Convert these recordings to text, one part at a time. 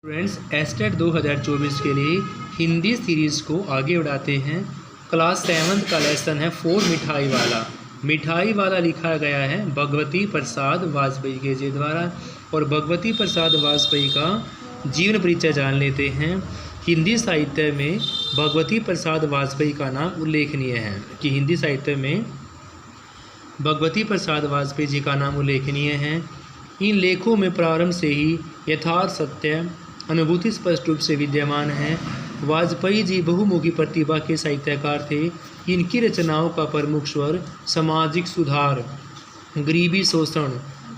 Friends estate 2024 के लिए Hindi series को आगे बढ़ाते हैं। क्लास 7 का लेसन है 4 मिठाई वाला। मिठाई वाला लिखा गया है भगवती प्रसाद वाजपेयी के जी द्वारा। और भगवती प्रसाद वाजपेयी का जीवन परिचय जान लेते हैं। हिंदी साहित्य में भगवती प्रसाद वाजपेयी का नाम उल्लेखनीय है कि हिंदी साहित्य में भगवती प्रसाद वाजपेयी जी का नाम उल्लेखनीय है। इन लेखों में प्रारंभ से ही यथार्थ सत्य अनुभूति स्पष्ट रूप से विद्यमान है। वाजपेयी जी बहुमुखी प्रतिभा के साहित्यकार थे। इनकी रचनाओं का प्रमुख स्वर सामाजिक सुधार, गरीबी शोषण,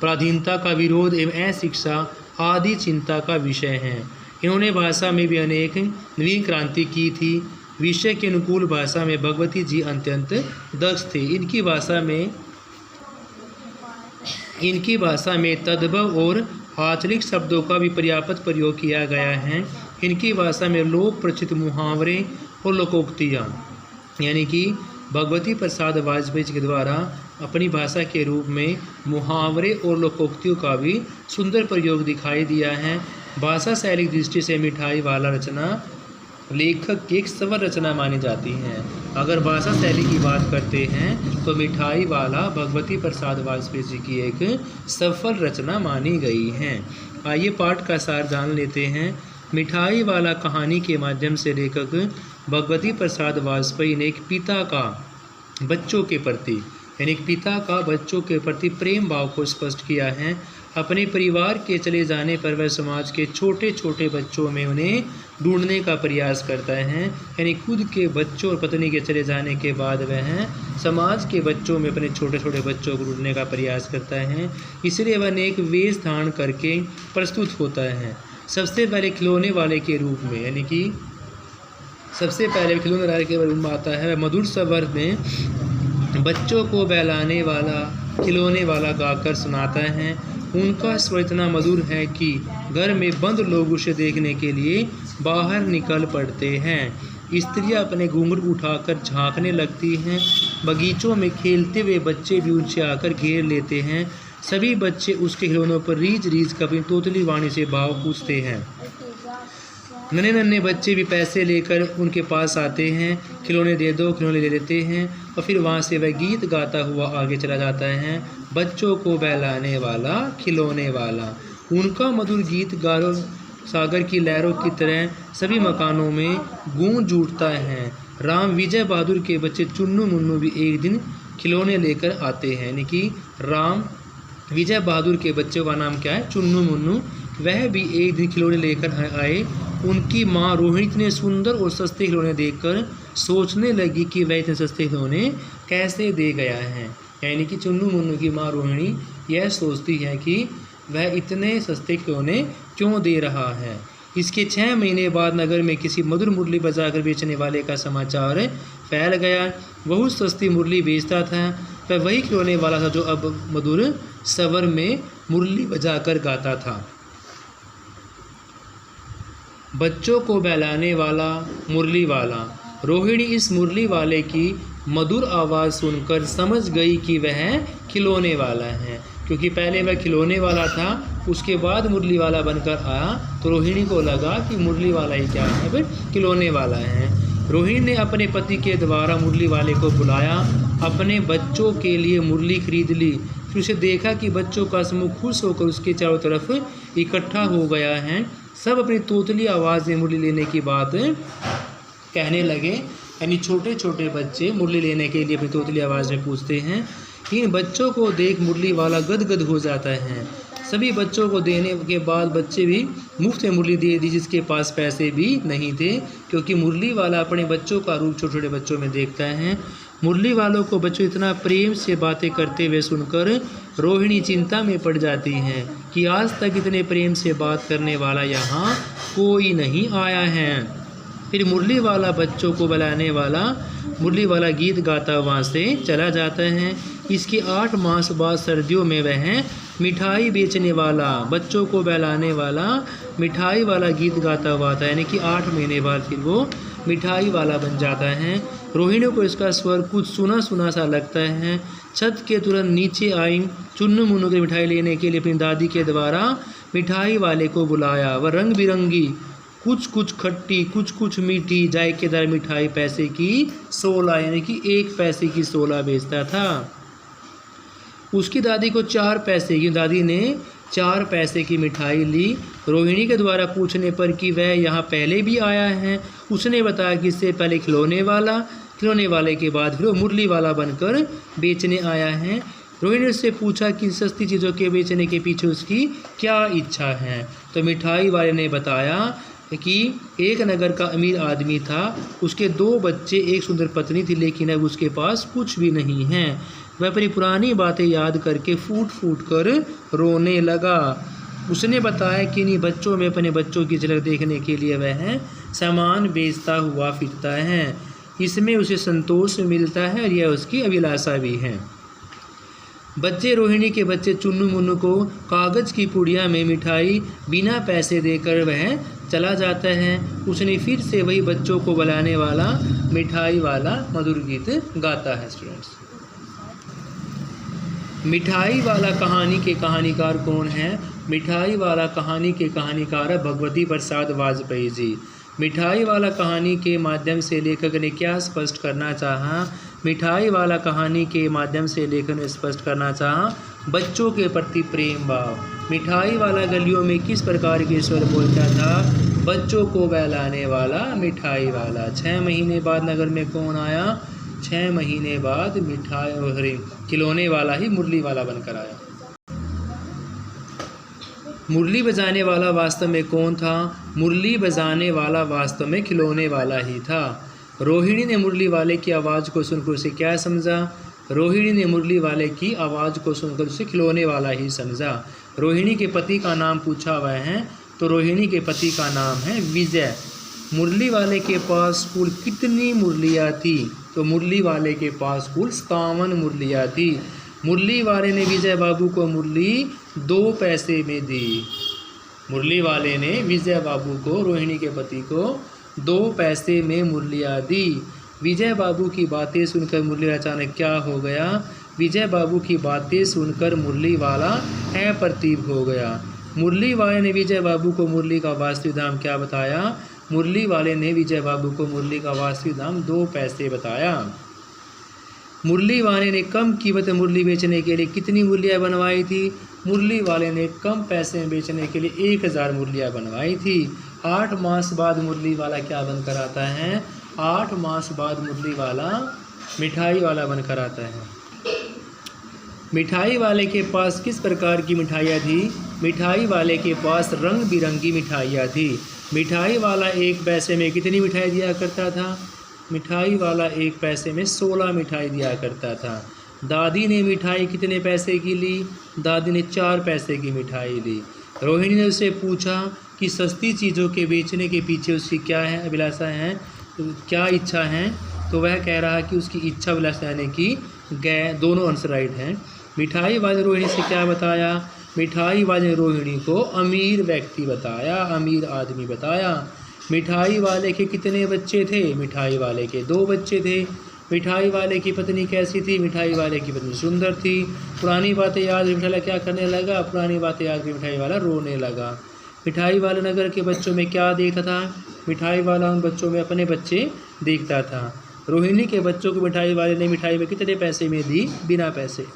पराधीनता का विरोध एवं अशिक्षा आदि चिंता का विषय है। इन्होंने भाषा में भी अनेक नवीन क्रांति की थी। विषय के अनुकूल भाषा में भगवती जी अत्यंत दक्ष थे। इनकी भाषा में तद्भव और आंचलिक शब्दों का भी पर्याप्त प्रयोग किया गया है। इनकी भाषा में लोक प्रचलित मुहावरे और लोकोक्तियाँ यानी कि भगवती प्रसाद वाजपेयी जी के द्वारा अपनी भाषा के रूप में मुहावरे और लोकोक्तियों का भी सुंदर प्रयोग दिखाई दिया है। भाषा शैली की दृष्टि से मिठाई वाला रचना लेखक की एक सफल रचना मानी जाती है। अगर भाषा शैली की बात करते हैं तो मिठाई वाला भगवती प्रसाद वाजपेयी जी की एक सफल रचना मानी गई है। आइए पाठ का सार जान लेते हैं। मिठाई वाला कहानी के माध्यम से लेखक भगवती प्रसाद वाजपेयी ने एक पिता का बच्चों के प्रति प्रेम भाव को स्पष्ट किया है। अपने परिवार के चले जाने पर वह समाज के छोटे छोटे बच्चों में उन्हें ढूंढने का प्रयास करता है। यानी खुद के बच्चों और पत्नी के चले जाने के बाद वह समाज के बच्चों में अपने छोटे छोटे बच्चों को ढूंढने का प्रयास करता है। इसलिए वह अनेक वेश धारण करके प्रस्तुत होता है। सबसे पहले खिलौने वाले के रूप में आता है। मधुर स्वर में बच्चों को बहलाने वाला खिलौने वाला गाकर सुनाता है। उनका स्वर इतना मधुर है कि घर में बंद लोग उसे देखने के लिए बाहर निकल पड़ते हैं। स्त्रियां अपने घूंघट उठाकर झांकने लगती हैं। बगीचों में खेलते हुए बच्चे भी उनसे आकर घेर लेते हैं। सभी बच्चे उसके खिलौनों पर रीझ कर अपनी तोतली वाणी से भाव पूछते हैं। नन्हे बच्चे भी पैसे लेकर उनके पास आते हैं। खिलौने दे दो, खिलौने ले लेते हैं और फिर वहाँ से वह गीत गाता हुआ आगे चला जाता है। बच्चों को बहलाने वाला खिलौने वाला। उनका मधुर गीत गारो सागर की लहरों की तरह सभी मकानों में गूंज उठता है। राम विजय बहादुर के बच्चे चुन्नू मुन्नू भी एक दिन खिलौने लेकर आते हैं। यानी कि राम विजय बहादुर के बच्चों का नाम क्या है? चुन्नू मुन्नू। वह भी एक दिन खिलौने लेकर आए। उनकी माँ रोहिणी इतने सुंदर और सस्ते खिलौने देखकर सोचने लगी कि वह इतने सस्ते खिलौने कैसे दे गया है। यानी कि चुन्नू मुन्नू की माँ रोहिणी यह सोचती है कि वह इतने सस्ते खिलौने क्यों दे रहा है। इसके 6 महीने बाद नगर में किसी मधुर मुरली बजाकर बेचने वाले का समाचार फैल गया। बहुत सस्ती मुरली बेचता था। वह वही खिलौने वाला था जो अब मधुर स्वर में मुरली बजाकर गाता था। बच्चों को बहलाने वाला मुरली वाला। रोहिणी इस मुरली वाले की मधुर आवाज़ सुनकर समझ गई कि वह खिलौने वाला है। क्योंकि पहले वह खिलौने वाला था, उसके बाद मुरली वाला बनकर आया तो रोहिणी को लगा कि मुरली वाला ही क्या है, फिर खिलौने वाला है। रोहिणी ने अपने पति के द्वारा मुरली वाले को बुलाया, अपने बच्चों के लिए मुरली खरीद ली। फिर उसे देखा कि बच्चों का समूह खुश होकर उसके चारों तरफ इकट्ठा हो गया है। सब अपनी तोतली आवाज़ में मुरली लेने की बात कहने लगे। यानी छोटे छोटे बच्चे मुरली लेने के लिए अपनी तोतली आवाज़ में पूछते हैं। इन बच्चों को देख मुरली वाला गदगद हो जाता है। सभी बच्चों को देने के बाद बच्चे भी मुफ्त में मुरली दे दी, जिसके पास पैसे भी नहीं थे। क्योंकि मुरली वाला अपने बच्चों का रूप छोटे छोटे बच्चों में देखता है। मुरली वालों को बच्चों इतना प्रेम से बातें करते हुए सुनकर रोहिणी चिंता में पड़ जाती हैं कि आज तक इतने प्रेम से बात करने वाला यहाँ कोई नहीं आया है। फिर मुरली वाला बच्चों को बहलाने वाला मुरली वाला गीत गाता वहाँ से चला जाता है। इसके 8 मास बाद सर्दियों में वह मिठाई बेचने वाला बच्चों को बहलाने वाला मिठाई वाला गीत गाता हुआ था। यानी कि 8 महीने बाद फिर वो मिठाई वाला बन जाता है। रोहिणी को इसका स्वर कुछ सुना सुना सा लगता है। छत के तुरंत नीचे आई चुन्नू मुन्नू की मिठाई लेने के लिए अपनी दादी के द्वारा मिठाई वाले को बुलाया। वह रंग बिरंगी, कुछ कुछ खट्टी, कुछ कुछ मीठी, जायकेदार मिठाई पैसे की 16 यानी कि 1 पैसे की 16 बेचता था। उसकी दादी को 4 पैसे की, दादी ने 4 पैसे की मिठाई ली। रोहिणी के द्वारा पूछने पर कि वह यहाँ पहले भी आया है, उसने बताया कि इससे पहले खिलौने वाले के बाद फिर वो मुरली वाला बनकर बेचने आया है। रोहिणी ने उससे पूछा कि सस्ती चीज़ों के बेचने के पीछे उसकी क्या इच्छा है। तो मिठाई वाले ने बताया कि एक नगर का अमीर आदमी था, उसके 2 बच्चे, एक सुंदर पत्नी थी, लेकिन अब उसके पास कुछ भी नहीं है। वह अपनी पुरानी बातें याद करके फूट फूट कर रोने लगा। उसने बताया कि इन्हीं बच्चों में अपने बच्चों की झलक देखने के लिए वह सामान बेचता हुआ फिरता है। इसमें उसे संतोष मिलता है और यह उसकी अभिलाषा भी है। बच्चे रोहिणी के बच्चे चुन्नू मुन्नू को कागज़ की पुड़िया में मिठाई बिना पैसे देकर वह चला जाता है। उसने फिर से वही बच्चों को बुलाने वाला मिठाई वाला मधुर गीत गाता है। स्टूडेंट्स, मिठाई वाला कहानी के कहानीकार कौन है? मिठाई वाला कहानी के कहानीकार भगवती प्रसाद वाजपेयी जी। मिठाई वाला कहानी के माध्यम से लेखक ने क्या स्पष्ट करना चाहा? मिठाई वाला कहानी के माध्यम से लेखक ने स्पष्ट करना चाहा बच्चों के प्रति प्रेम भाव। मिठाई वाला गलियों में किस प्रकार के स्वर बोलता था? बच्चों को बहलाने वाला मिठाई वाला। 6 महीने बाद नगर में कौन आया? 6 महीने बाद खिलौने वाला ही मुरली वाला बनकर आया। मुरली बजाने वाला वास्तव में कौन था? मुरली बजाने वाला वास्तव में खिलौने वाला ही था। रोहिणी ने मुरली वाले की आवाज़ को सुनकर उसे क्या समझा? रोहिणी ने मुरली वाले की आवाज़ को सुनकर उसे खिलौने वाला ही समझा। रोहिणी के पति का नाम पूछा हुआ है, तो रोहिणी के पति का नाम है विजय। मुरली वाले के पास कुल कितनी मुरलियाँ थी? तो मुरली वाले के पास कुल 57 मुरलियाँ थी। मुरली वाले ने विजय बाबू को मुरली 2 पैसे में दी। मुरली वाले ने विजय बाबू को, रोहिणी के पति को 2 पैसे में मुरलियाँ दी। विजय बाबू की बातें सुनकर मुरली अचानक क्या हो गया? विजय बाबू की बातें सुनकर मुरली वाला अप्रतिभ हो गया। मुरली वाले ने विजय बाबू को मुरली का वास्तविक दाम क्या बताया? मुरली वाले ने विजय बाबू को मुरली का वास्तविक दाम 2 पैसे बताया। मुरली वाले ने कम कीमत में मुरली बेचने के लिए कितनी मुरलियाँ बनवाई थी? मुरली वाले ने कम पैसे में बेचने के लिए 1000 मुरलियाँ बनवाई थी। 8 मास बाद मुरली वाला क्या बनकर आता है? 8 मास बाद मुरली वाला मिठाई वाला बनकर आता है। मिठाई वाले के पास किस प्रकार की मिठाइयाँ थी? मिठाई वाले के पास रंग बिरंगी मिठाइयाँ थी। मिठाई वाला 1 पैसे में कितनी मिठाई दिया करता था? मिठाई वाला 1 पैसे में 16 मिठाई दिया करता था। दादी ने मिठाई कितने पैसे की ली? दादी ने 4 पैसे की मिठाई ली। रोहिणी ने उससे पूछा कि सस्ती चीज़ों के बेचने के पीछे उसकी क्या है, अभिलाषा है, क्या इच्छा है? तो वह कह रहा कि उसकी इच्छा अभिलाषा यानी कि दोनों आंसर राइट हैं। मिठाई वाले रोहिणी से क्या बताया? मिठाई वाले रोहिणी को अमीर व्यक्ति बताया, अमीर आदमी बताया। मिठाई वाले के कितने बच्चे थे? मिठाई वाले के 2 बच्चे थे। मिठाई वाले की पत्नी कैसी थी? मिठाई वाले की पत्नी सुंदर थी। पुरानी बातें याद मिठाई वाला क्या करने लगा? पुरानी बातें याद कर मिठाई वाला रोने लगा। मिठाई वाला नगर के बच्चों में क्या देखता था? मिठाई वाला उन बच्चों में अपने बच्चे देखता था। रोहिणी के बच्चों को मिठाई वाले ने मिठाई में कितने पैसे में दी? बिना पैसे।